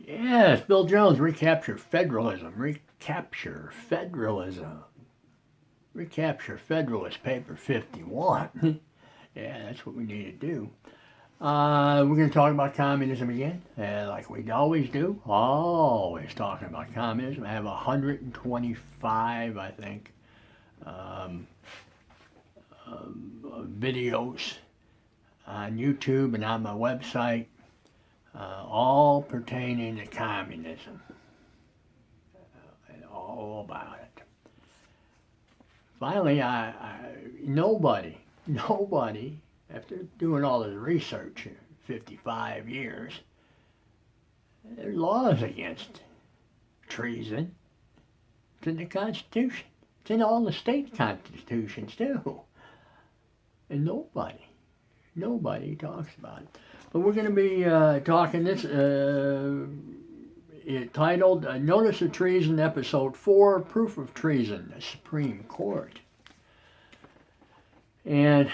Yeah, it's Bill Jones, Recapture Federalism. Recapture Federalism. Recapture Federalist Paper 51. Yeah, that's what we need to do. We're going to talk about communism again, like we always do. Always talking about communism. I have 125, I think, um, videos on YouTube and on my website, all pertaining to communism. And all about it. Finally, nobody, after doing all this research in 55 years, there's laws against treason. It's in the Constitution. It's in all the state constitutions, too. And nobody talks about it. But we're going to be talking this, titled Notice of Treason, Episode 4, Proof of Treason, the Supreme Court. And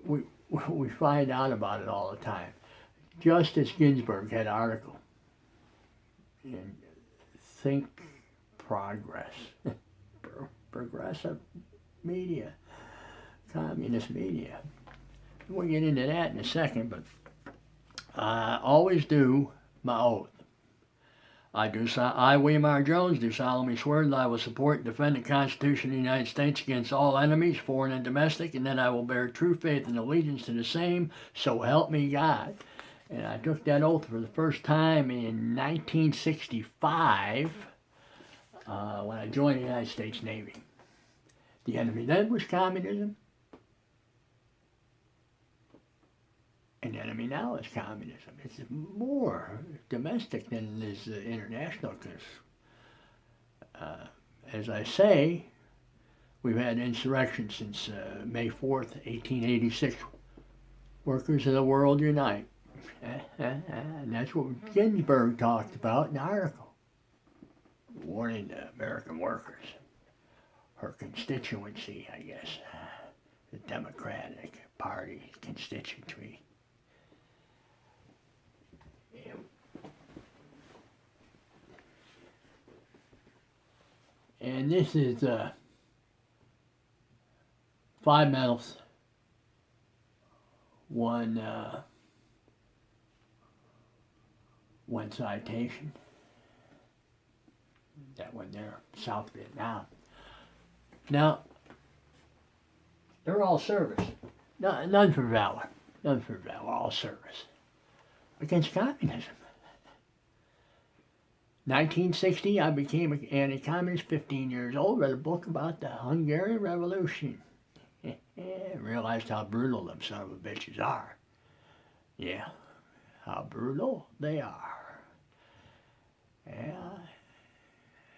we find out about it all the time. Justice Ginsburg had an article in Think Progress, progressive media, communist media. We'll get into that in a second, but I always do my oath. I, William R. Jones, do solemnly swear that I will support and defend the Constitution of the United States against all enemies, foreign and domestic, and that I will bear true faith and allegiance to the same, so help me God. And I took that oath for the first time in 1965 when I joined the United States Navy. The enemy then was communism, and the enemy now is communism. It's more domestic than it is international because, as I say, we've had insurrection since May 4th, 1886. Workers of the world unite. And that's what Ginsburg talked about in the article, warning the American workers, her constituency, I guess, the Democratic Party constituency. And this is 5 medals, one citation. That one there, South Vietnam. Now, they're all service. None for valor. All service. Against communism. 1960, I became an anti-communist, 15 years old, read a book about the Hungarian Revolution. Realized how brutal them son of a bitches are. Yeah, how brutal they are. Yeah,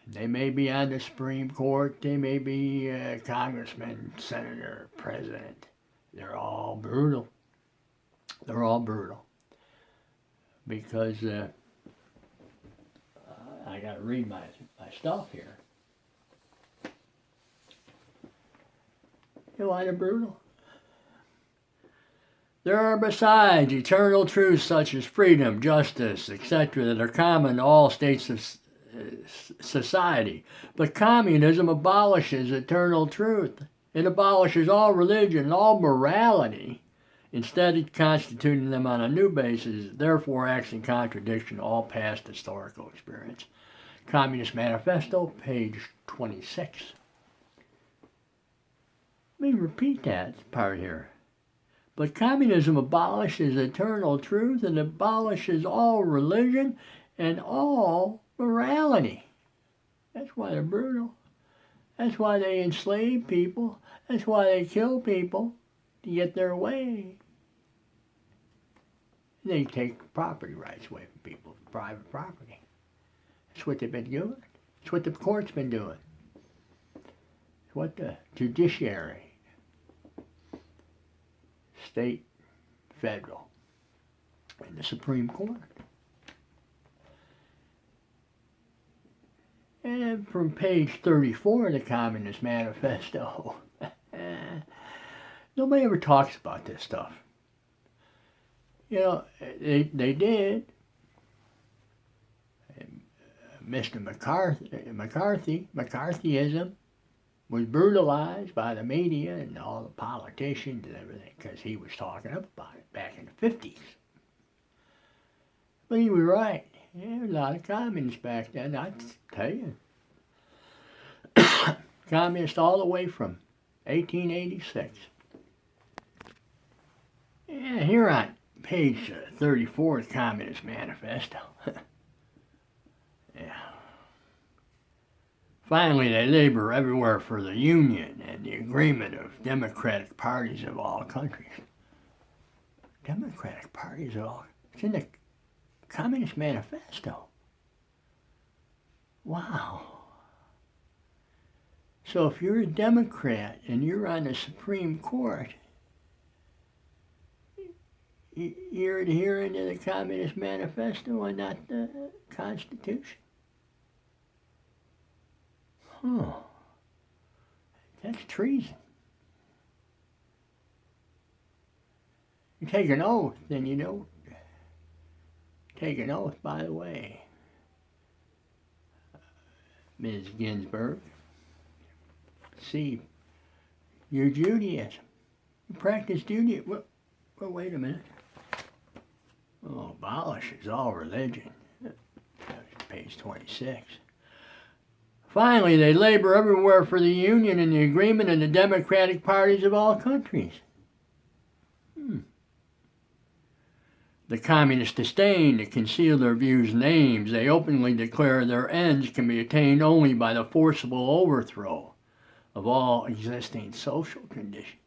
they may be on the Supreme Court, they may be a congressman, senator, president. They're all brutal. Because I got to read my stuff here. You know why they're brutal? There are besides eternal truths such as freedom, justice, etc. that are common to all states of society. But communism abolishes eternal truth. It abolishes all religion, all morality, instead of constituting them on a new basis, therefore acts in contradiction to all past historical experience. Communist Manifesto, page 26. Let me repeat that part here. But communism abolishes eternal truth and abolishes all religion and all morality. That's why they're brutal. That's why they enslave people. That's why they kill people to get their way. They take property rights away from people, private property. That's what they've been doing. It's what the court's been doing. It's what the judiciary, state, federal, and the Supreme Court. And from page 34 of the Communist Manifesto, nobody ever talks about this stuff. You know, they did. Mr. McCarthyism was brutalized by the media and all the politicians and everything because he was talking up about it back in the 50s. But he was right. There were a lot of communists back then, I tell you. Communists all the way from 1886. Yeah, here on page 34 of the Communist Manifesto. Yeah. Finally, they labor everywhere for the union and the agreement of democratic parties of all countries. Democratic parties of all... It's in the Communist Manifesto. Wow. So if you're a Democrat and you're on the Supreme Court, you're adhering to the Communist Manifesto and not the Constitution. Huh. That's treason. You take an oath, then you don't take an oath, by the way. Ms. Ginsburg, see, your Judaism. You practice Judaism. Well, wait a minute. Oh, abolishes all religion. That's page 26. Finally, they labor everywhere for the union and the agreement of the democratic parties of all countries. The communists disdain to conceal their views and aims. They openly declare their ends can be attained only by the forcible overthrow of all existing social conditions.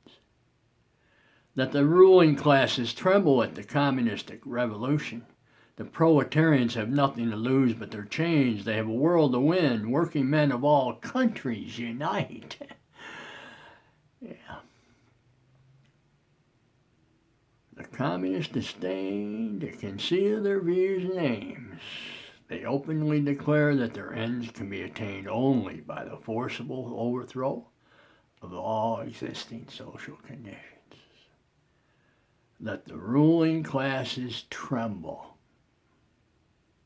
That the ruling classes tremble at the communistic revolution. The proletarians have nothing to lose but their chains. They have a world to win. Working men of all countries unite. Yeah. The communists disdain to conceal their views and aims. They openly declare that their ends can be attained only by the forcible overthrow of all existing social conditions. That the ruling classes tremble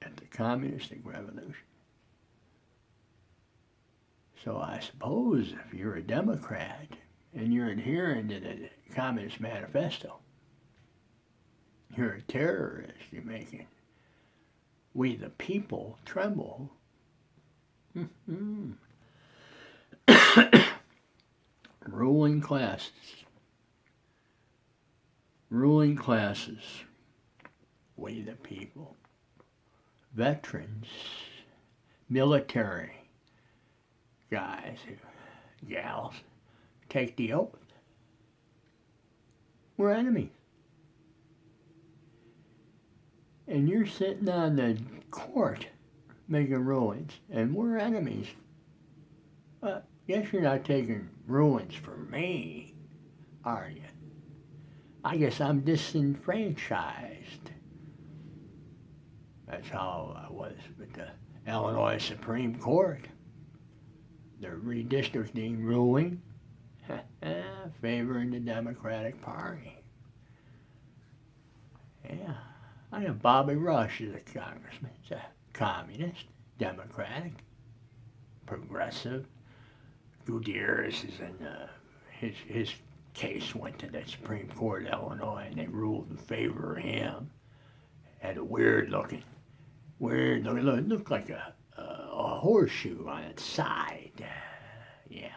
at the communistic revolution. So I suppose if you're a Democrat and you're adhering to the Communist Manifesto, you're a terrorist. You're making we the people tremble. Ruling classes. Ruling classes. We the people. Veterans. Military guys, gals, take the oath. We're enemies. And you're sitting on the court making rulings, and we're enemies. Well, guess you're not taking rulings for me, are you? I guess I'm disenfranchised. That's how I was with the Illinois Supreme Court. The redistricting ruling favoring the Democratic Party. Yeah. I know Bobby Rush is a congressman. He's a communist, Democratic, progressive. Gutierrez is in his case went to the Supreme Court of Illinois, and they ruled in favor of him. Had a weird looking, looked like a horseshoe on its side. Yeah.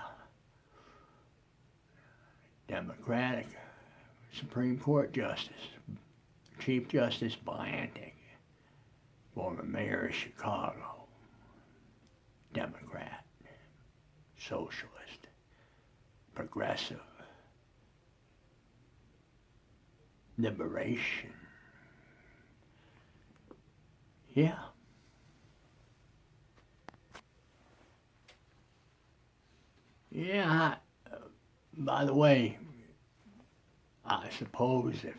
Democratic Supreme Court Justice. Chief Justice Blantic, former mayor of Chicago, Democrat, socialist, progressive, liberation. Yeah. Yeah, by the way, I suppose if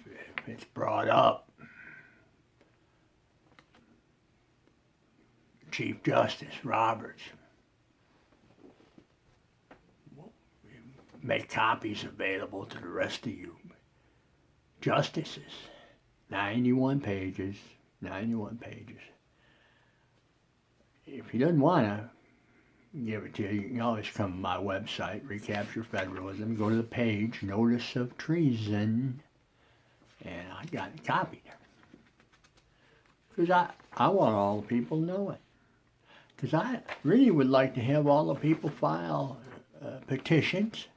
it's brought up, Chief Justice Roberts will make copies available to the rest of you justices. 91 pages. if he doesn't want to give it to you, you can always come to my website, Recapture Federalism, go to the page, Notice of Treason, and I got a copy there. Because I want all the people to know it. Because I really would like to have all the people file petitions,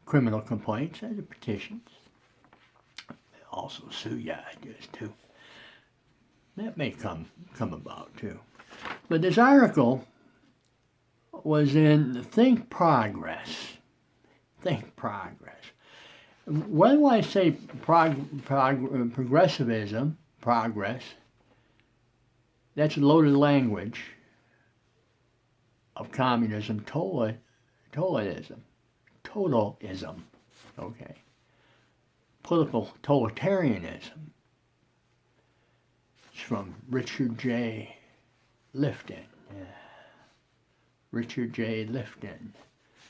criminal complaints as petitions. Also sue you, I guess, too. That may come about, too. But this article was in Think Progress. Think Progress. When do I say progressivism, progress, that's loaded language of communism, totalism, okay. Political totalitarianism. It's from Richard J. Lifton. Richard J. Lifton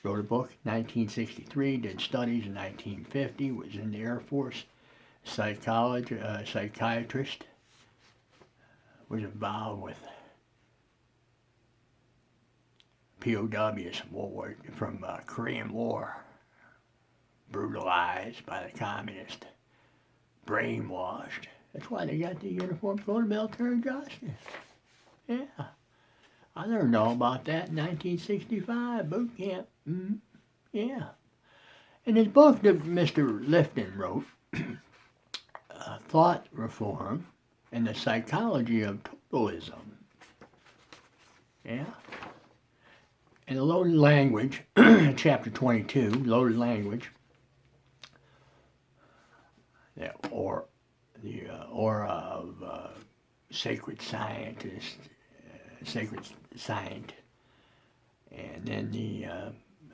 wrote a book, 1963, did studies in 1950, was in the Air Force, psychiatrist, was involved with POWs from Korean War, brutalized by the communists, brainwashed. That's why they got the uniforms for the military justice. Yeah. I learned all about that in 1965, boot camp. Mm-hmm. Yeah. In his book that Mr. Lifton wrote, Thought Reform and the Psychology of Totalism. Yeah. In the loaded language, chapter 22, loaded language, the aura of sacred scientist, sacred saint, and then the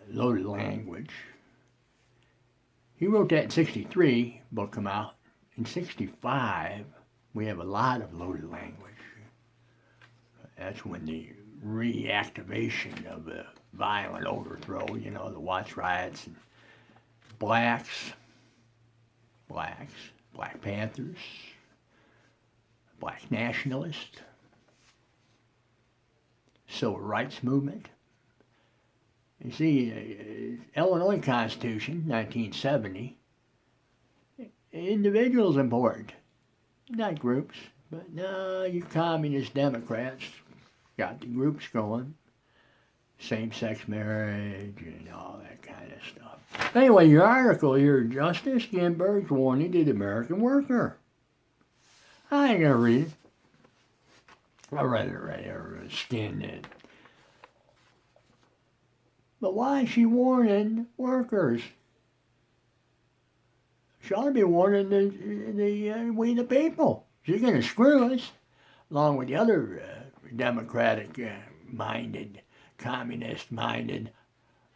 loaded language. He wrote that in 63, book come out. In 65, we have a lot of loaded language. That's when the reactivation of the violent overthrow, the Watts riots, and Black Panthers, Black nationalists, Civil Rights Movement. You see, Illinois Constitution, 1970, individuals important, not groups. But no, you communist Democrats got the groups going, same-sex marriage and all that kind of stuff. Anyway, your article here, Justice Ginsburg's warning to the American worker. I ain't gonna read it. I read it already, I skimmed it. But why is she warning workers? She ought to be warning we the people. She's going to screw us, along with the other democratic-minded, communist-minded,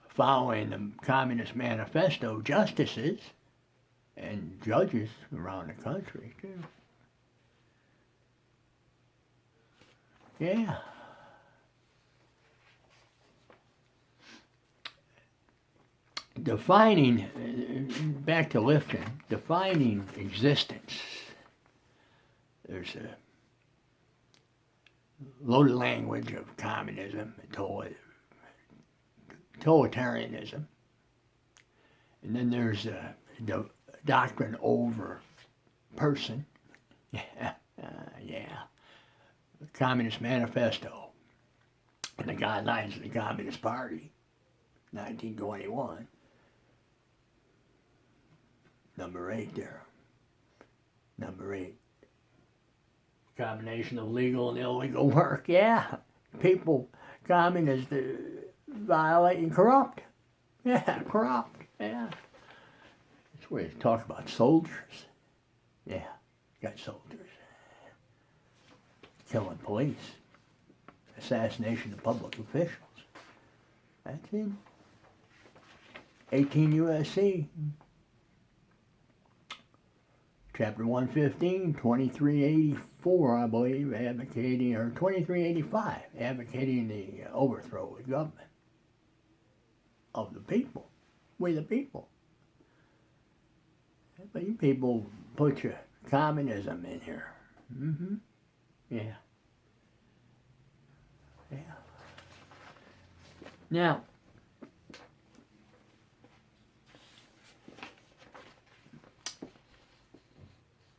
following the Communist Manifesto justices and judges around the country, too. Yeah. Defining, back to Lifton, defining existence. There's a loaded language of communism, totalitarianism. And then there's the doctrine over person. Yeah. The Communist Manifesto and the guidelines of the Communist Party, 1921. Number 8 there. Number 8. Combination of legal and illegal work. Yeah. People, communists, violate and corrupt. Yeah, corrupt. Yeah. That's where you talk about soldiers. Yeah, got soldiers. Killing police. Assassination of public officials. That's in 18 U.S.C. Chapter 115, 2384, I believe, advocating, or 2385, advocating the overthrow of the government of the people. We the people. But you people put your communism in here. Mm-hmm. Yeah. Yeah. Now,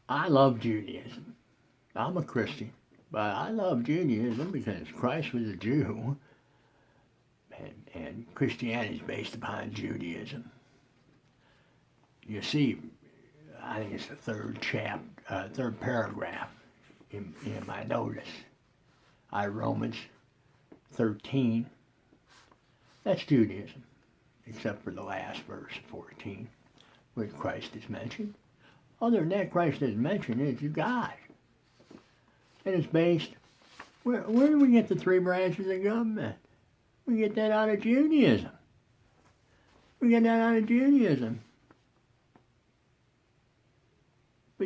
I love Judaism. I'm a Christian, but I love Judaism because Christ was a Jew, and Christianity is based upon Judaism. You see, I think it's the third paragraph in my notice. Romans 13. That's Judaism, except for the last verse, 14, where Christ is mentioned. Other than that, Christ is mentioned. It's God. And it's based, where do we get the three branches of government? We get that out of Judaism. But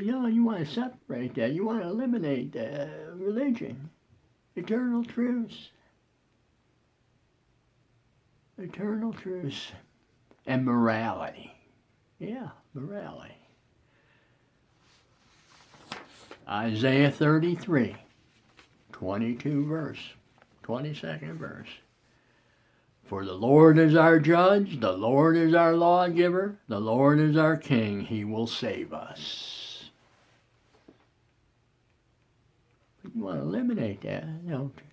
you want to separate that. You want to eliminate religion, eternal truths. Eternal truths. And morality. Yeah, morality. Isaiah 33, 22nd verse. For the Lord is our judge, the Lord is our lawgiver, the Lord is our king, he will save us. But you want to eliminate that, don't you?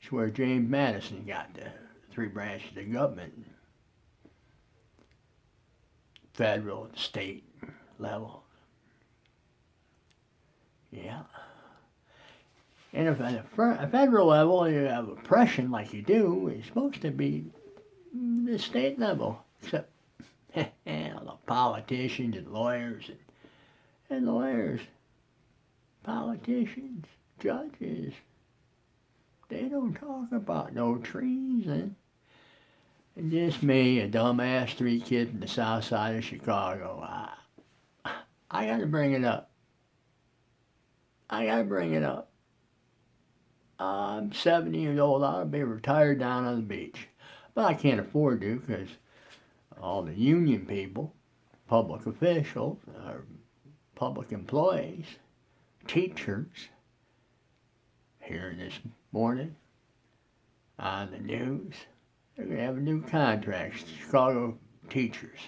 It's where James Madison got the three branches of government. Federal, state level. Yeah. And if at a federal level you have oppression like you do, it's supposed to be the state level. Except the politicians and lawyers politicians, judges, they don't talk about no treason. And just me, a dumbass street kid from the south side of Chicago, I gotta bring it up. I'm 70 years old. I'll be retired down on the beach. But I can't afford to because all the union people, public officials, public employees, teachers, hearing this morning on the news, they're going to have a new contract, Chicago teachers.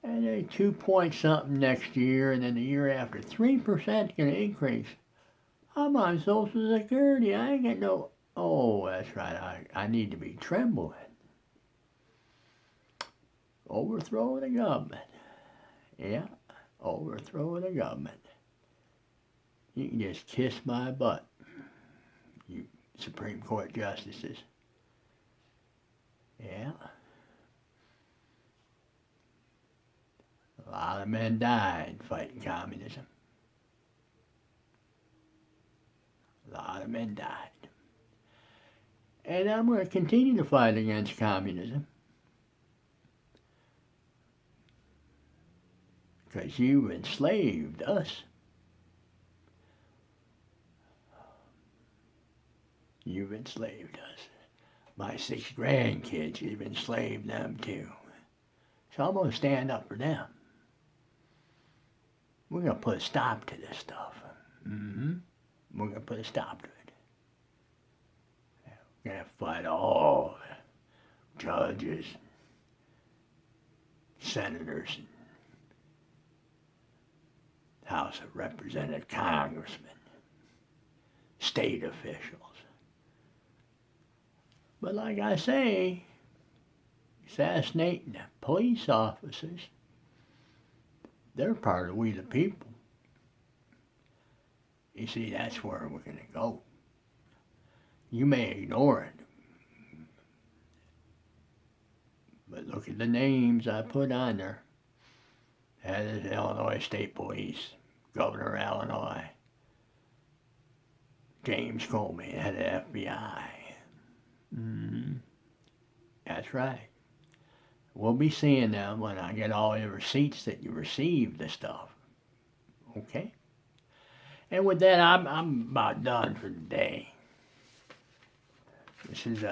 And they 2 point something next year, and then the year after, 3% going to increase. I'm on Social Security. I ain't got no. Oh, that's right. I need to be trembling. Overthrow the government. Yeah, overthrow the government. You can just kiss my butt, you Supreme Court justices. Yeah. A lot of men died fighting communism. A lot of men died. And I'm going to continue to fight against communism. Because you've enslaved us. You've enslaved us. My 6 grandkids, you've enslaved them too. So I'm going to stand up for them. We're going to put a stop to this stuff. Mm-hmm. We're going to put a stop to it. We're going to fight all the judges, senators, and House of Representatives, congressmen, state officials. But like I say, assassinating police officers, they're part of we the people. You see, that's where we're going to go. You may ignore it, but look at the names I put on there. Head of the Illinois State Police, Governor of Illinois, James Comey, head of FBI. Mm-hmm. That's right. We'll be seeing them when I get all your receipts that you received the stuff. Okay? And with that, I'm about done for the day. This is,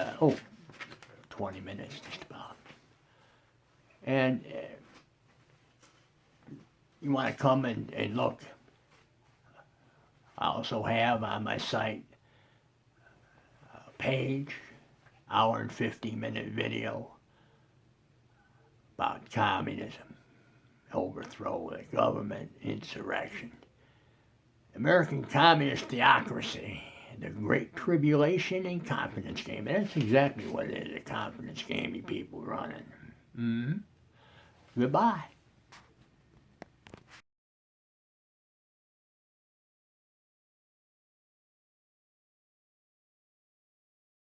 20 minutes just about. And you want to come and look. I also have on my site a page, hour and 50-minute video about communism, overthrow the government, insurrection. American Communist Theocracy, the Great Tribulation and Confidence Game. That's exactly what it is, a confidence game you people running. Goodbye.